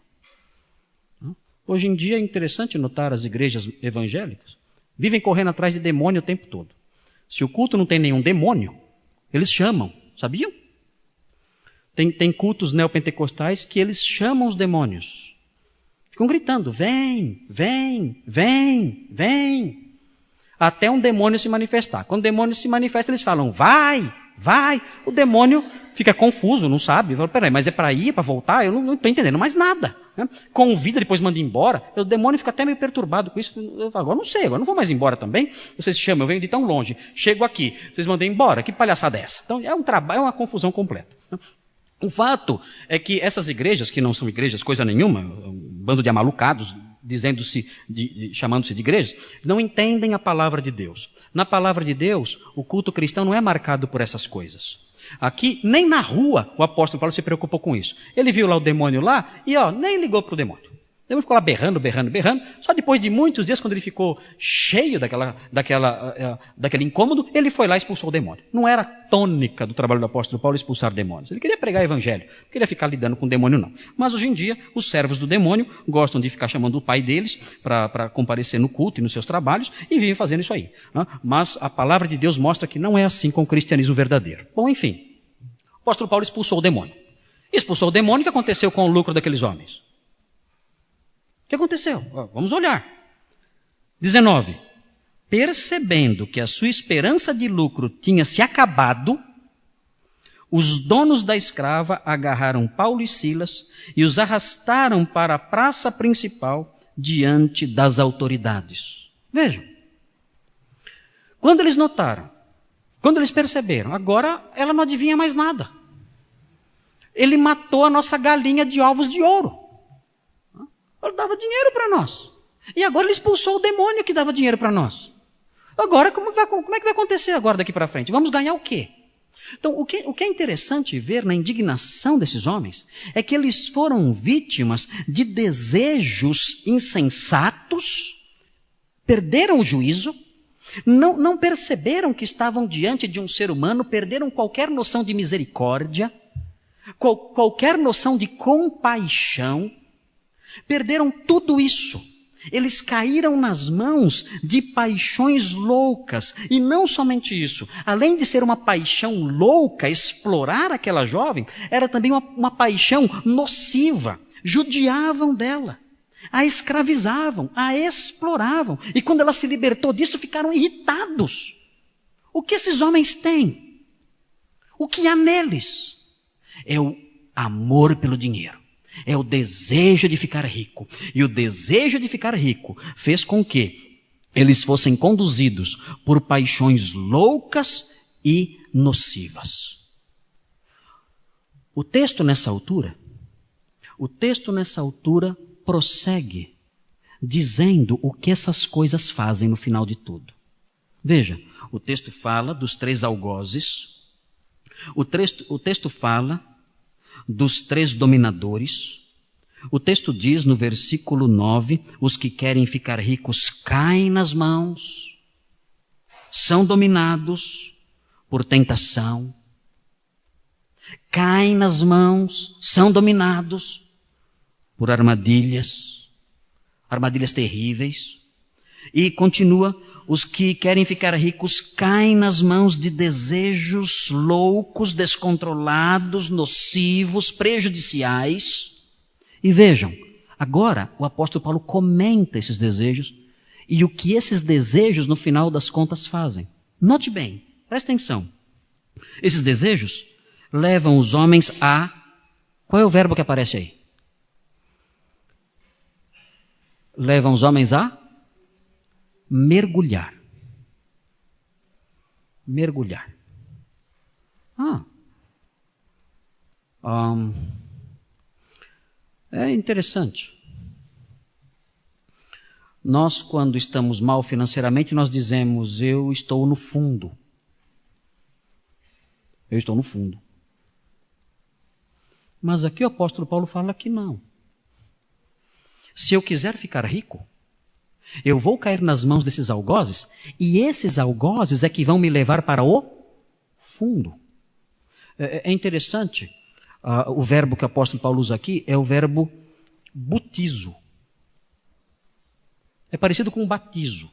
Hoje em dia é interessante notar as igrejas evangélicas vivem correndo atrás de demônio o tempo todo. Se o culto não tem nenhum demônio, eles chamam, sabiam? Tem cultos neopentecostais que eles chamam os demônios. Ficam gritando, vem, vem, vem, vem. Até um demônio se manifestar. Quando o demônio se manifesta, eles falam, vai, vai. O demônio fica confuso, não sabe. Fala, peraí, mas é para ir, para voltar? Eu não estou entendendo mais nada. Né? Convida, depois manda embora. O demônio fica até meio perturbado com isso. Eu falo, agora não sei, agora não vou mais embora também. Vocês chamam, eu venho de tão longe. Chego aqui, vocês mandam embora. Que palhaçada é essa? Então é um trabalho, é uma confusão completa. O fato é que essas igrejas, que não são igrejas coisa nenhuma, um bando de amalucados, chamando-se de igrejas, não entendem a palavra de Deus. Na palavra de Deus, o culto cristão não é marcado por essas coisas. Aqui, nem na rua, o apóstolo Paulo se preocupou com isso. Ele viu lá o demônio lá e nem ligou para o demônio. O demônio ficou lá berrando. Só depois de muitos dias, quando ele ficou cheio daquele incômodo, ele foi lá e expulsou o demônio. Não era a tônica do trabalho do apóstolo Paulo expulsar demônios. Ele queria pregar o evangelho, não queria ficar lidando com o demônio, não. Mas hoje em dia, os servos do demônio gostam de ficar chamando o pai deles para comparecer no culto e nos seus trabalhos e vivem fazendo isso aí. Mas a palavra de Deus mostra que não é assim com o cristianismo verdadeiro. Bom, enfim, o apóstolo Paulo expulsou o demônio. Expulsou o demônio, o que aconteceu com o lucro daqueles homens? O que aconteceu? Vamos olhar. 19. Percebendo que a sua esperança de lucro tinha se acabado, os donos da escrava agarraram Paulo e Silas e os arrastaram para a praça principal diante das autoridades. Vejam. Quando eles notaram, quando eles perceberam, agora ela não adivinha mais nada. Ele matou a nossa galinha de ovos de ouro. Ele dava dinheiro para nós. E agora ele expulsou o demônio que dava dinheiro para nós. Agora, como é que vai acontecer agora daqui para frente? Vamos ganhar o quê? Então, o que é interessante ver na indignação desses homens é que eles foram vítimas de desejos insensatos, perderam o juízo, não perceberam que estavam diante de um ser humano, perderam qualquer noção de misericórdia, qualquer noção de compaixão, perderam tudo isso. Eles caíram nas mãos de paixões loucas. E não somente isso. Além de ser uma paixão louca, explorar aquela jovem, era também uma paixão nociva. Judiavam dela. A escravizavam, a exploravam. E quando ela se libertou disso, ficaram irritados. O que esses homens têm? O que há neles? É o amor pelo dinheiro. É o desejo de ficar rico. E o desejo de ficar rico fez com que eles fossem conduzidos por paixões loucas e nocivas. O texto nessa altura prossegue dizendo o que essas coisas fazem no final de tudo. Veja, o texto fala dos 3 algozes, o texto fala dos 3 dominadores. O texto diz no versículo 9, os que querem ficar ricos caem nas mãos, são dominados por tentação, caem nas mãos, são dominados por armadilhas terríveis. E continua, os que querem ficar ricos caem nas mãos de desejos loucos, descontrolados, nocivos, prejudiciais. E vejam, agora o apóstolo Paulo comenta esses desejos e o que esses desejos no final das contas fazem. Note bem, presta atenção. Esses desejos levam os homens a... Qual é o verbo que aparece aí? Levam os homens a mergulhar. Mergulhar. É interessante. Nós, quando estamos mal financeiramente, nós dizemos, eu estou no fundo. Eu estou no fundo. Mas aqui o apóstolo Paulo fala que não. Se eu quiser ficar rico, eu vou cair nas mãos desses algozes, e esses algozes é que vão me levar para o fundo. É interessante, o verbo que o apóstolo Paulo usa aqui é o verbo butizo. É parecido com batizo.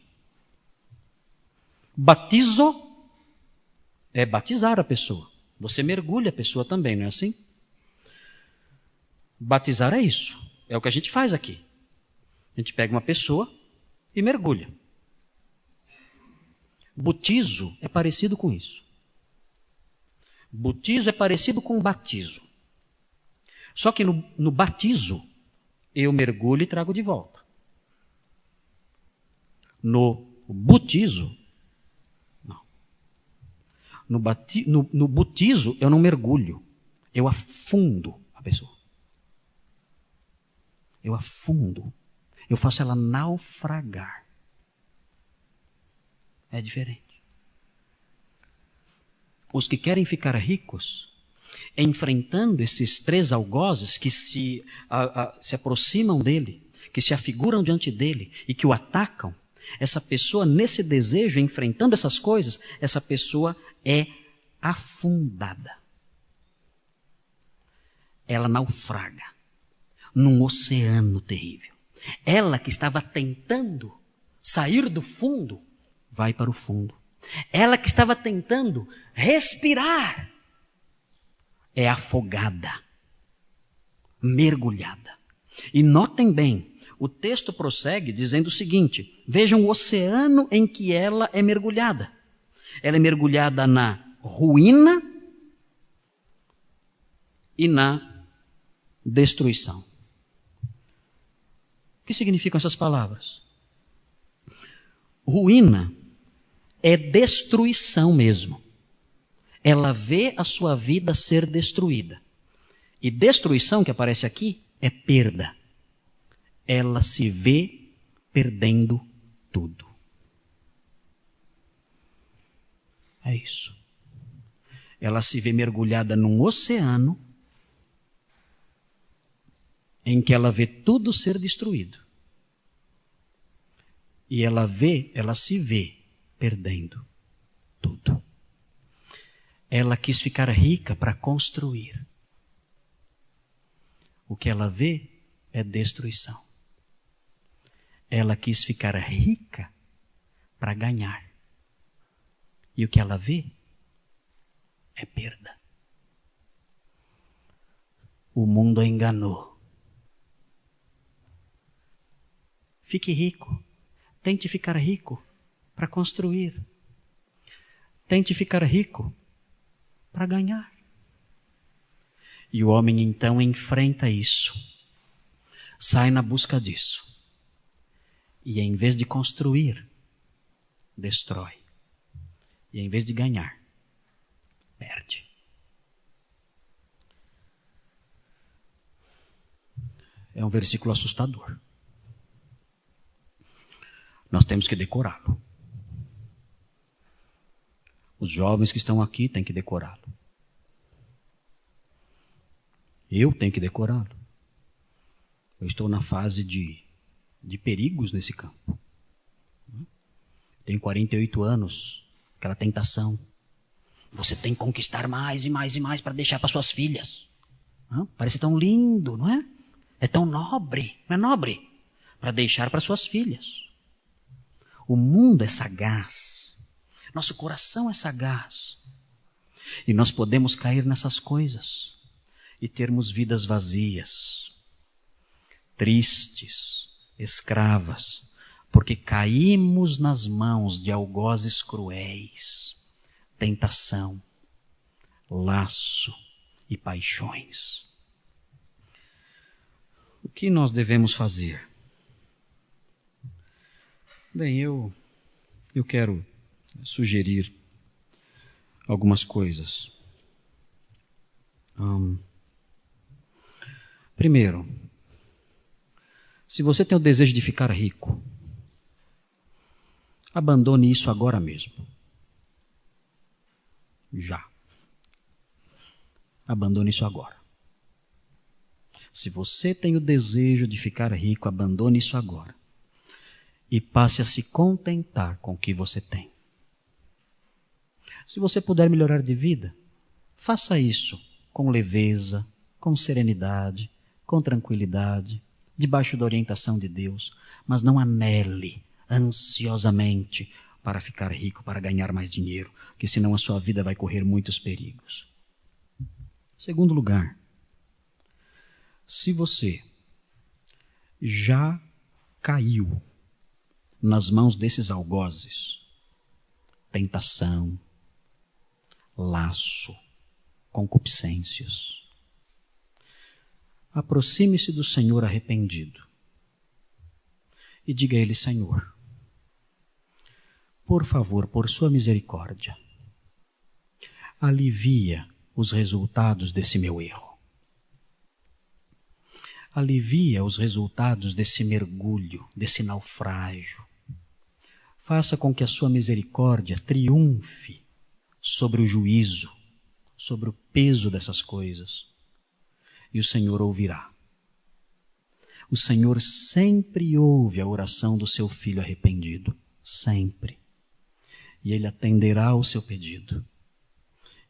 Batizo é batizar a pessoa. Você mergulha a pessoa também, não é assim? Batizar é isso. É o que a gente faz aqui. A gente pega uma pessoa e mergulha. Butizo é parecido com isso. Butizo é parecido com batizo. Só que no batizo, eu mergulho e trago de volta. No butizo, não. No butizo, eu não mergulho. Eu afundo a pessoa. Eu afundo. Eu faço ela naufragar. É diferente. Os que querem ficar ricos, enfrentando esses 3 algozes que se aproximam dele, que se afiguram diante dele e que o atacam, essa pessoa, nesse desejo, enfrentando essas coisas, essa pessoa é afundada. Ela naufraga num oceano terrível. Ela que estava tentando sair do fundo, vai para o fundo. Ela que estava tentando respirar, é afogada, mergulhada. E notem bem, o texto prossegue dizendo o seguinte: vejam o oceano em que ela é mergulhada. Ela é mergulhada na ruína e na destruição. O que significam essas palavras? Ruína é destruição mesmo. Ela vê a sua vida ser destruída. E destruição, que aparece aqui, é perda. Ela se vê perdendo tudo. É isso. Ela se vê mergulhada num oceano em que ela vê tudo ser destruído. E ela se vê perdendo tudo. Ela quis ficar rica para construir. O que ela vê é destruição. Ela quis ficar rica para ganhar. E o que ela vê é perda. O mundo a enganou. Fique rico. Tente ficar rico para construir. Tente ficar rico para ganhar. E o homem então enfrenta isso. Sai na busca disso. E em vez de construir, destrói. E em vez de ganhar, perde. É um versículo assustador. Nós temos que decorá-lo. Os jovens que estão aqui têm que decorá-lo. Eu tenho que decorá-lo. Eu estou na fase de perigos nesse campo. Tenho 48 anos, aquela tentação. Você tem que conquistar mais e mais e mais para deixar para suas filhas. Parece tão lindo, não é? É tão nobre, não é nobre? Para deixar para suas filhas. O mundo é sagaz. Nosso coração é sagaz. E nós podemos cair nessas coisas e termos vidas vazias, tristes, escravas, porque caímos nas mãos de algozes cruéis, tentação, laço e paixões. O que nós devemos fazer? Bem, eu quero sugerir algumas coisas. Primeiro, se você tem o desejo de ficar rico, abandone isso agora mesmo. Já. Abandone isso agora. Se você tem o desejo de ficar rico, abandone isso agora. E passe a se contentar com o que você tem. Se você puder melhorar de vida, faça isso com leveza, com serenidade, com tranquilidade, debaixo da orientação de Deus, mas não anele ansiosamente para ficar rico, para ganhar mais dinheiro, porque senão a sua vida vai correr muitos perigos. Segundo lugar, se você já caiu nas mãos desses algozes, tentação, laço, concupiscências, aproxime-se do Senhor arrependido e diga a Ele: Senhor, por favor, por sua misericórdia, alivia os resultados desse meu erro. Alivia os resultados desse mergulho, desse naufrágio. Faça com que a sua misericórdia triunfe sobre o juízo, sobre o peso dessas coisas. E o Senhor ouvirá. O Senhor sempre ouve a oração do seu filho arrependido. Sempre. E Ele atenderá ao seu pedido.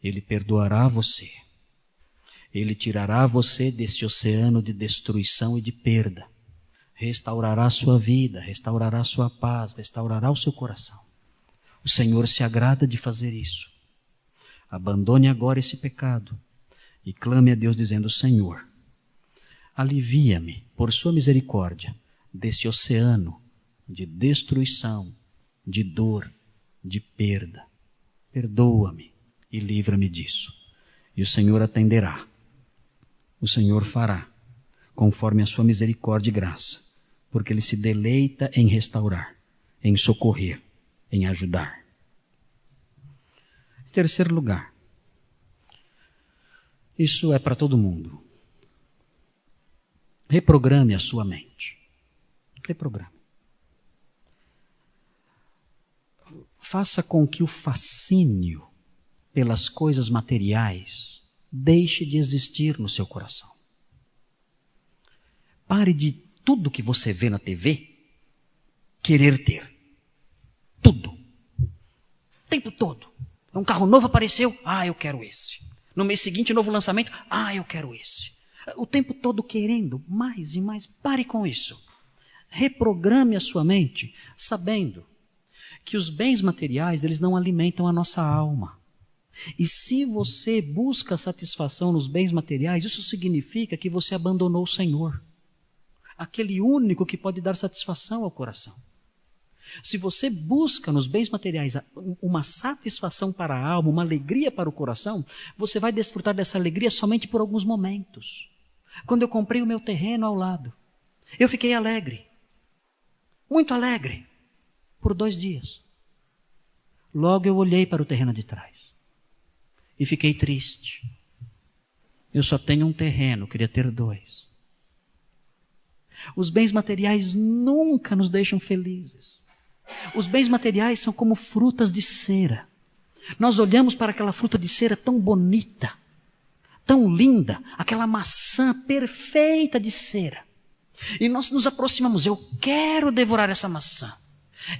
Ele perdoará você. Ele tirará você desse oceano de destruição e de perda. Restaurará sua vida, restaurará sua paz, restaurará o seu coração. O Senhor se agrada de fazer isso. Abandone agora esse pecado e clame a Deus dizendo: Senhor, alivia-me por sua misericórdia desse oceano de destruição, de dor, de perda. Perdoa-me e livra-me disso. E o Senhor atenderá. O Senhor fará, conforme a sua misericórdia e graça, porque Ele se deleita em restaurar, em socorrer, em ajudar. Em terceiro lugar, isso é para todo mundo. Reprograme a sua mente. Reprograme. Faça com que o fascínio pelas coisas materiais deixe de existir no seu coração. Pare de tudo que você vê na TV querer ter. Tudo. O tempo todo. Um carro novo apareceu, eu quero esse. No mês seguinte, novo lançamento, eu quero esse. O tempo todo querendo mais e mais. Pare com isso. Reprograme a sua mente, sabendo que os bens materiais, eles não alimentam a nossa alma. E se você busca satisfação nos bens materiais, isso significa que você abandonou o Senhor, aquele único que pode dar satisfação ao coração. Se você busca nos bens materiais uma satisfação para a alma, uma alegria para o coração, você vai desfrutar dessa alegria somente por alguns momentos. Quando eu comprei o meu terreno ao lado, eu fiquei alegre, muito alegre, por 2 dias. Logo eu olhei para o terreno de trás e fiquei triste. Eu só tenho um terreno, queria ter 2. Os bens materiais nunca nos deixam felizes. Os bens materiais são como frutas de cera. Nós olhamos para aquela fruta de cera tão bonita, tão linda, aquela maçã perfeita de cera. E nós nos aproximamos, eu quero devorar essa maçã.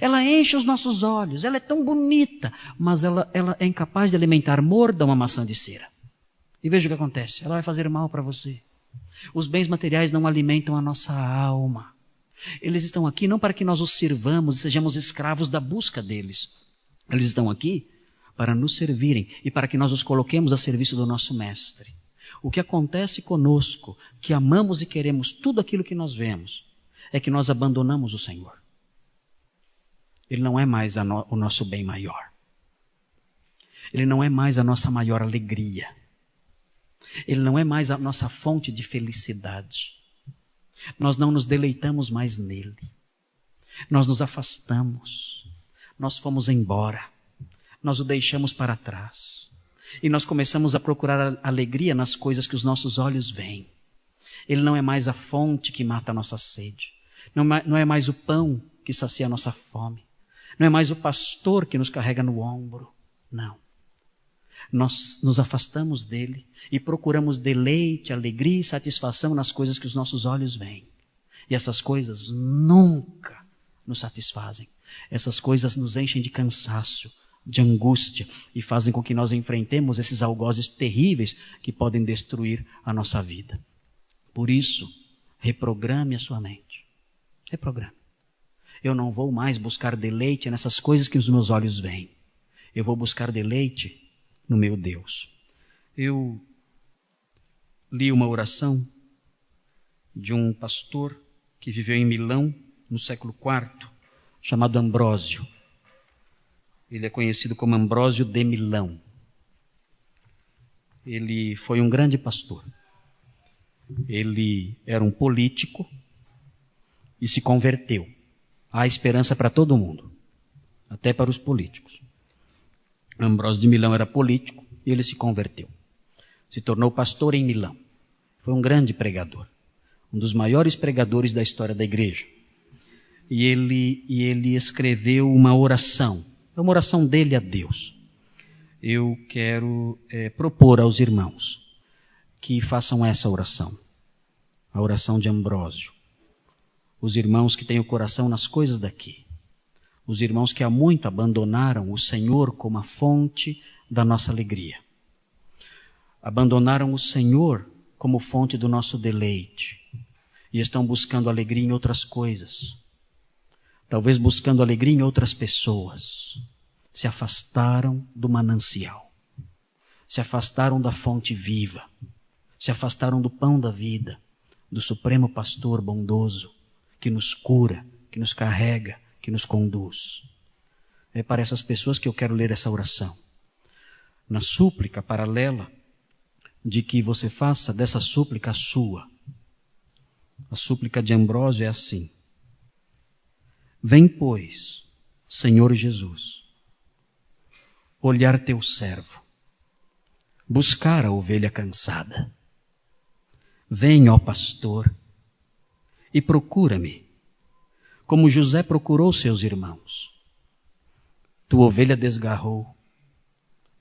Ela enche os nossos olhos, ela é tão bonita, mas ela é incapaz de alimentar. Morda uma maçã de cera e veja o que acontece, ela vai fazer mal para você. Os bens materiais não alimentam a nossa alma. Eles estão aqui não para que nós os sirvamos e sejamos escravos da busca deles. Eles estão aqui para nos servirem e para que nós os coloquemos a serviço do nosso mestre. O que acontece conosco, que amamos e queremos tudo aquilo que nós vemos, é que nós abandonamos o Senhor. Ele não é mais o nosso bem maior. Ele não é mais a nossa maior alegria. Ele não é mais a nossa fonte de felicidade. Nós não nos deleitamos mais nele. Nós nos afastamos. Nós fomos embora. Nós o deixamos para trás. E nós começamos a procurar alegria nas coisas que os nossos olhos veem. Ele não é mais a fonte que mata a nossa sede. Não é mais o pão que sacia a nossa fome. Não é mais o pastor que nos carrega no ombro. Não. Nós nos afastamos dele e procuramos deleite, alegria e satisfação nas coisas que os nossos olhos veem. E essas coisas nunca nos satisfazem. Essas coisas nos enchem de cansaço, de angústia e fazem com que nós enfrentemos esses algozes terríveis que podem destruir a nossa vida. Por isso, reprograme a sua mente. Reprograme. Eu não vou mais buscar deleite nessas coisas que os meus olhos veem. Eu vou buscar deleite no meu Deus. Eu li uma oração de um pastor que viveu em Milão no século IV, chamado Ambrósio. Ele é conhecido como Ambrósio de Milão. Ele foi um grande pastor. Ele era um político e se converteu. Há esperança para todo mundo, até para os políticos. Ambrósio de Milão era político e ele se converteu. Se tornou pastor em Milão. Foi um grande pregador, um dos maiores pregadores da história da igreja. E ele escreveu uma oração, é uma oração dele a Deus. Eu quero propor aos irmãos que façam essa oração, a oração de Ambrósio. os irmãos que têm o coração nas coisas daqui, os irmãos que há muito abandonaram o Senhor como a fonte da nossa alegria, abandonaram o Senhor como fonte do nosso deleite e estão buscando alegria em outras coisas, talvez buscando alegria em outras pessoas, se afastaram do manancial, se afastaram da fonte viva, se afastaram do pão da vida, do Supremo Pastor bondoso, que nos cura, que nos carrega, que nos conduz. É para essas pessoas que eu quero ler essa oração. Na súplica paralela de que você faça dessa súplica a sua. A súplica de Ambrósio é assim: vem, pois, Senhor Jesus, olhar teu servo, buscar a ovelha cansada. Vem, ó pastor, e procura-me, como José procurou seus irmãos. Tua ovelha desgarrou,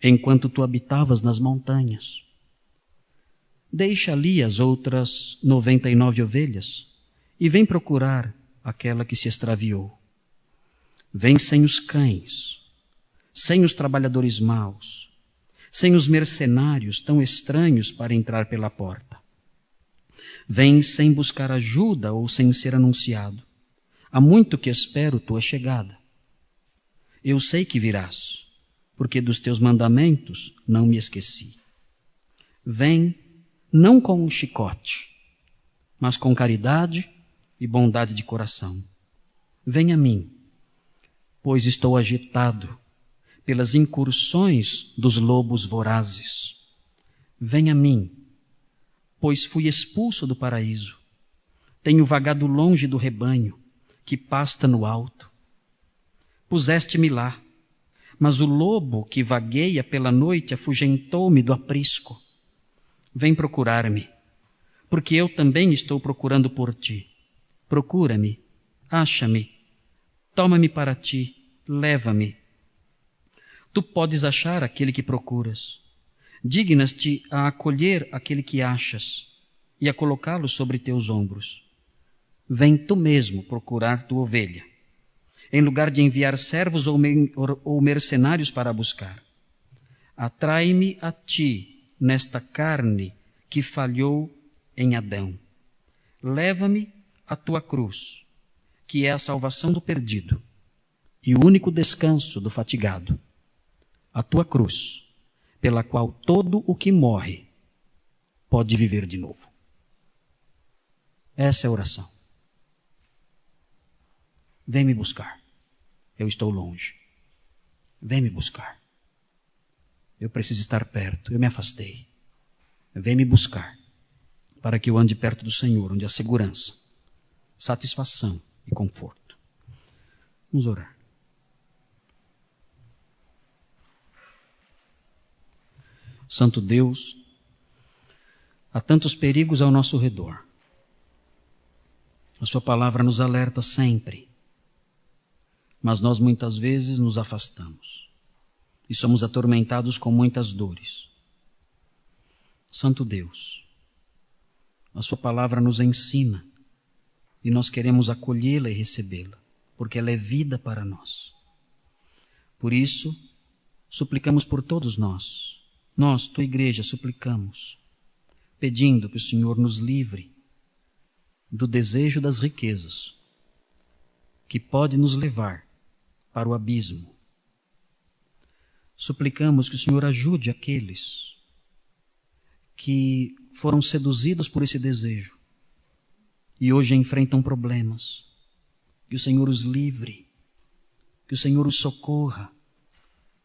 enquanto tu habitavas nas montanhas. Deixa ali as outras 99 ovelhas e vem procurar aquela que se extraviou. Vem sem os cães, sem os trabalhadores maus, sem os mercenários tão estranhos para entrar pela porta. Vem sem buscar ajuda ou sem ser anunciado. Há muito que espero tua chegada. Eu sei que virás, porque dos teus mandamentos não me esqueci. Vem não com um chicote, mas com caridade e bondade de coração. Vem a mim, pois estou agitado pelas incursões dos lobos vorazes. Vem a mim, pois fui expulso do paraíso. Tenho vagado longe do rebanho, que pasta no alto. Puseste-me lá, mas o lobo que vagueia pela noite afugentou-me do aprisco. Vem procurar-me, porque eu também estou procurando por ti. Procura-me, acha-me, toma-me para ti, leva-me. Tu podes achar aquele que procuras. Dignas-te a acolher aquele que achas e a colocá-lo sobre teus ombros. Vem tu mesmo procurar tua ovelha, em lugar de enviar servos ou mercenários para a buscar. Atrai-me a ti nesta carne que falhou em Adão. Leva-me à tua cruz, que é a salvação do perdido e o único descanso do fatigado. A tua cruz, pela qual todo o que morre pode viver de novo. Essa é a oração. Vem me buscar. Eu estou longe. Vem me buscar. Eu preciso estar perto. Eu me afastei. Vem me buscar, para que eu ande perto do Senhor, onde há segurança, satisfação e conforto. Vamos orar. Santo Deus, há tantos perigos ao nosso redor. A sua palavra nos alerta sempre, mas nós muitas vezes nos afastamos e somos atormentados com muitas dores. Santo Deus, a sua palavra nos ensina e nós queremos acolhê-la e recebê-la, porque ela é vida para nós. Por isso, suplicamos por todos nós. Nós, tua igreja, suplicamos, pedindo que o Senhor nos livre do desejo das riquezas, que pode nos levar para o abismo. Suplicamos que o Senhor ajude aqueles que foram seduzidos por esse desejo e hoje enfrentam problemas. Que o Senhor os livre, que o Senhor os socorra,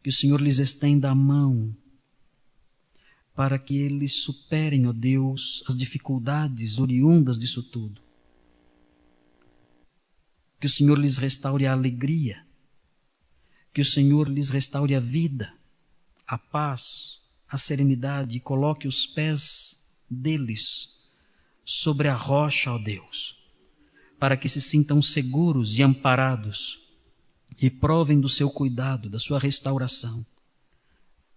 que o Senhor lhes estenda a mão, para que eles superem, ó Deus, as dificuldades oriundas disso tudo. Que o Senhor lhes restaure a alegria, que o Senhor lhes restaure a vida, a paz, a serenidade, e coloque os pés deles sobre a rocha, ó Deus, para que se sintam seguros e amparados e provem do seu cuidado, da sua restauração.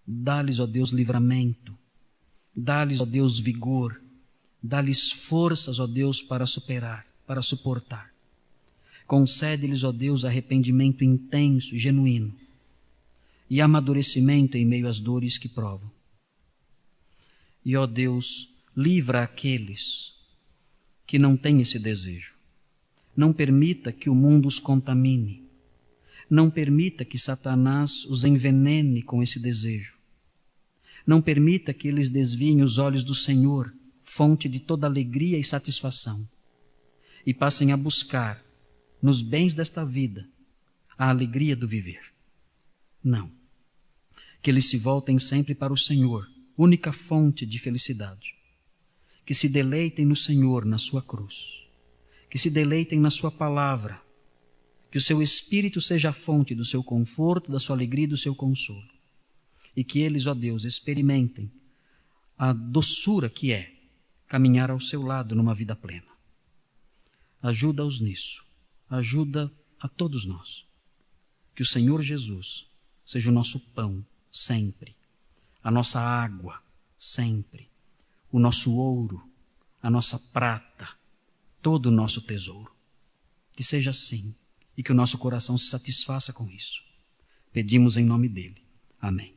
Dá-lhes, ó Deus, livramento. Dá-lhes, ó Deus, vigor. Dá-lhes forças, ó Deus, para superar, para suportar. Concede-lhes, ó Deus, arrependimento intenso e genuíno e amadurecimento em meio às dores que provam. E, ó Deus, livra aqueles que não têm esse desejo. Não permita que o mundo os contamine. Não permita que Satanás os envenene com esse desejo. Não permita que eles desviem os olhos do Senhor, fonte de toda alegria e satisfação, e passem a buscar nos bens desta vida a alegria do viver. Não. Que eles se voltem sempre para o Senhor, única fonte de felicidade. Que se deleitem no Senhor, na sua cruz. Que se deleitem na sua palavra. Que o seu Espírito seja a fonte do seu conforto, da sua alegria e do seu consolo. E que eles, ó Deus, experimentem a doçura que é caminhar ao seu lado numa vida plena. Ajuda-os nisso. Ajuda a todos nós. Que o Senhor Jesus seja o nosso pão sempre, a nossa água sempre, o nosso ouro, a nossa prata, todo o nosso tesouro. Que seja assim e que o nosso coração se satisfaça com isso. Pedimos em nome dele. Amém.